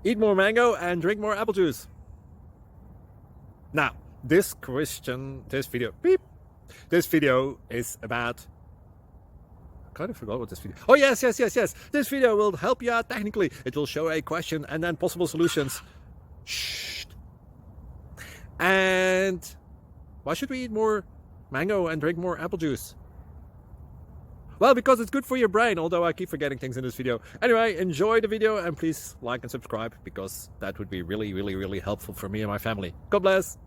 Eat more mango and drink more apple juice. Now, this video is about, I kind of forgot what this video. Oh, yes. This video will help you out technically. It will show a question and then possible solutions. Shh. And why should we eat more mango and drink more apple juice? Well, because it's good for your brain, although I keep forgetting things in this video. Anyway, enjoy the video and please like and subscribe, because that would be really helpful for me and my family. God bless.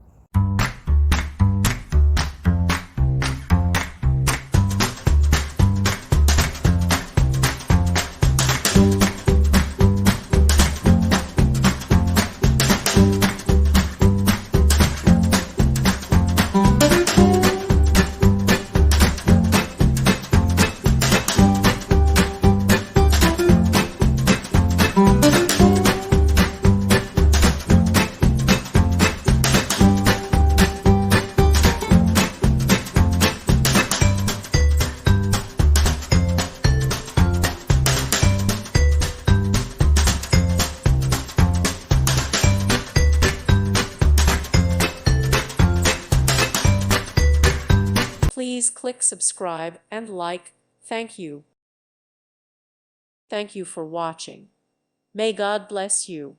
Please click subscribe and like. Thank you. Thank you for watching. May God bless you.